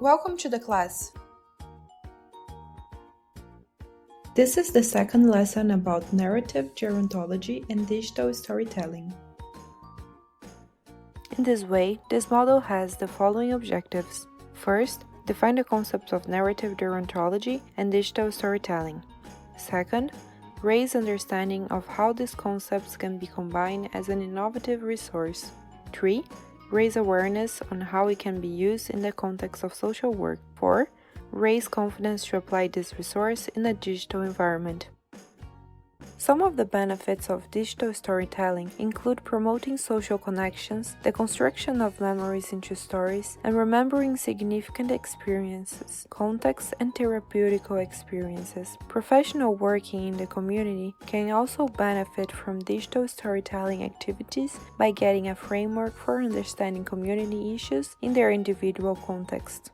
Welcome to the class. This is the second lesson about narrative gerontology and digital storytelling. In this way, this model has the following objectives. First, define the concepts of narrative gerontology and digital storytelling. Second, raise understanding of how these concepts can be combined as an innovative resource. 3. Raise awareness on how it can be used in the context of social work. 4. Raise confidence to apply this resource in a digital environment. Some of the benefits of digital storytelling include promoting social connections, the construction of memories into stories, and remembering significant experiences, context, and therapeutical experiences. Professionals working in the community can also benefit from digital storytelling activities by getting a framework for understanding community issues in their individual context.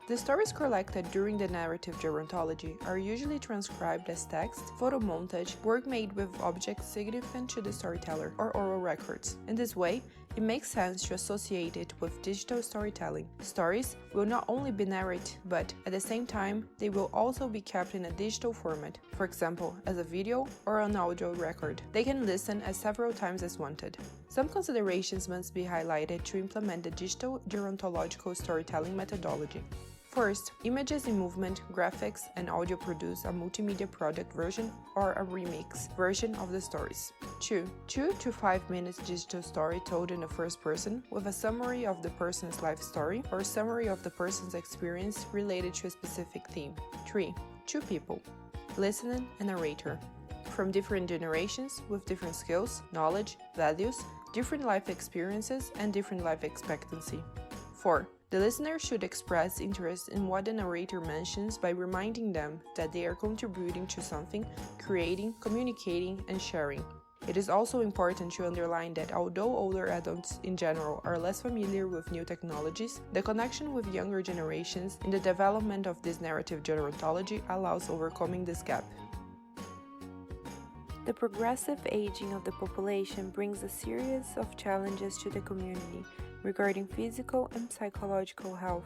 The stories collected during the narrative gerontology are usually transcribed as text, photo montage, work made with objects significant to the storyteller, or oral records. In this way, it makes sense to associate it with digital storytelling. Stories will not only be narrated, but at the same time, they will also be kept in a digital format, for example, as a video or an audio record. They can listen as several times as wanted. Some considerations must be highlighted to implement the digital gerontological storytelling methodology. First, images in movement, graphics, and audio produce a multimedia product version or a remix version of the stories. 2 to 5 minutes digital story told in the first person with a summary of the person's life story or summary of the person's experience related to a specific theme. 3. 2 people, listener and narrator, from different generations with different skills, knowledge, values, different life experiences, and different life expectancy. 4. The listener should express interest in what the narrator mentions by reminding them that they are contributing to something, creating, communicating, and sharing. It is also important to underline that although older adults in general are less familiar with new technologies, the connection with younger generations in the development of this narrative gerontology allows overcoming this gap. The progressive aging of the population brings a series of challenges to the community regarding physical and psychological health.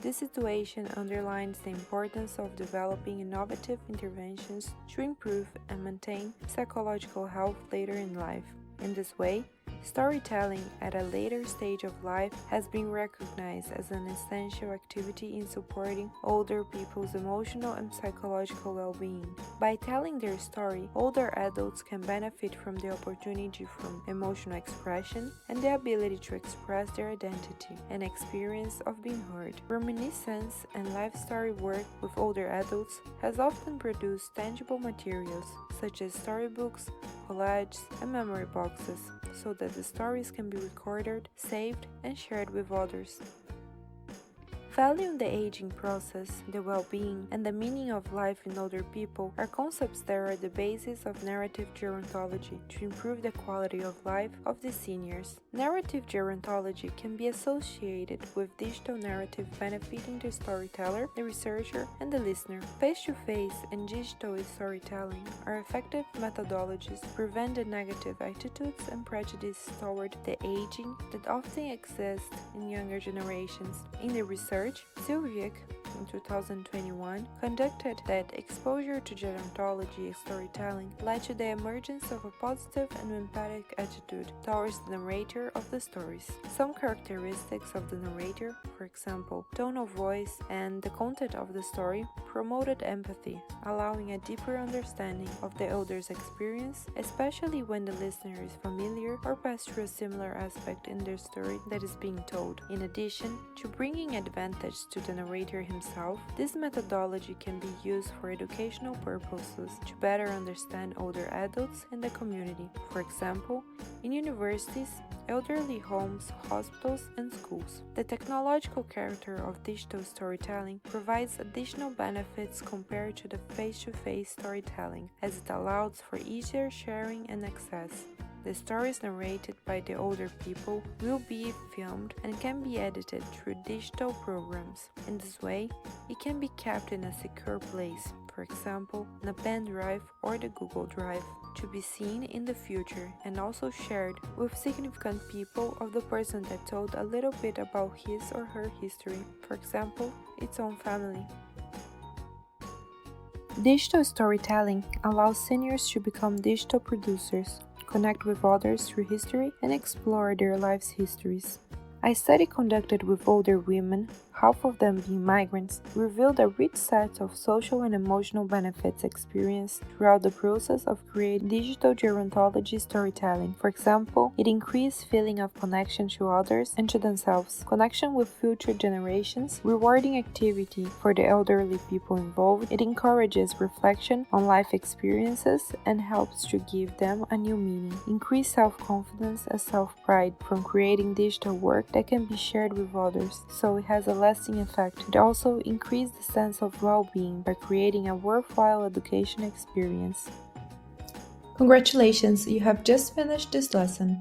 This situation underlines the importance of developing innovative interventions to improve and maintain psychological health later in life. In this way, storytelling at a later stage of life has been recognized as an essential activity in supporting older people's emotional and psychological well-being. By telling their story, older adults can benefit from the opportunity from emotional expression and the ability to express their identity and experience of being heard. Reminiscence and life story work with older adults has often produced tangible materials such as storybooks, collages, and memory boxes, so that the stories can be recorded, saved, and shared with others. Valuing the aging process, the well-being, and the meaning of life in older people are concepts that are the basis of narrative gerontology to improve the quality of life of the seniors. Narrative gerontology can be associated with digital narrative benefiting the storyteller, the researcher, and the listener. Face-to-face and digital storytelling are effective methodologies to prevent the negative attitudes and prejudices toward the aging that often exist in younger generations. In the research, Sylviak in 2021 conducted that exposure to gerontology storytelling led to the emergence of a positive and empathic attitude towards the narrator of the stories. Some characteristics of the narrator, for example, tone of voice and the content of the story, promoted empathy, allowing a deeper understanding of the elder's experience, especially when the listener is familiar or passed through a similar aspect in their story that is being told. In addition to bringing advantage to the narrator himself, this methodology can be used for educational purposes to better understand older adults and the community. For example, in universities, elderly homes, hospitals, and schools. The technological character of digital storytelling provides additional benefits compared to the face-to-face storytelling, as it allows for easier sharing and access. The stories narrated by the older people will be filmed and can be edited through digital programs. In this way, it can be kept in a secure place. for example, on a pen drive or the Google Drive, to be seen in the future and also shared with significant people of the person that told a little bit about his or her history, for example, its own family. Digital storytelling allows seniors to become digital producers, connect with others through history, and explore their lives' histories. A study conducted with older women, half of them being migrants, revealed a rich set of social and emotional benefits experienced throughout the process of creating digital gerontology storytelling. For example, it increased feeling of connection to others and to themselves, connection with future generations, rewarding activity for the elderly people involved. It encourages reflection on life experiences and helps to give them a new meaning. Increased self-confidence and self-pride from creating digital work that can be shared with others, so it has a lasting effect. It also increased the sense of well-being by creating a worthwhile education experience. Congratulations, you have just finished this lesson.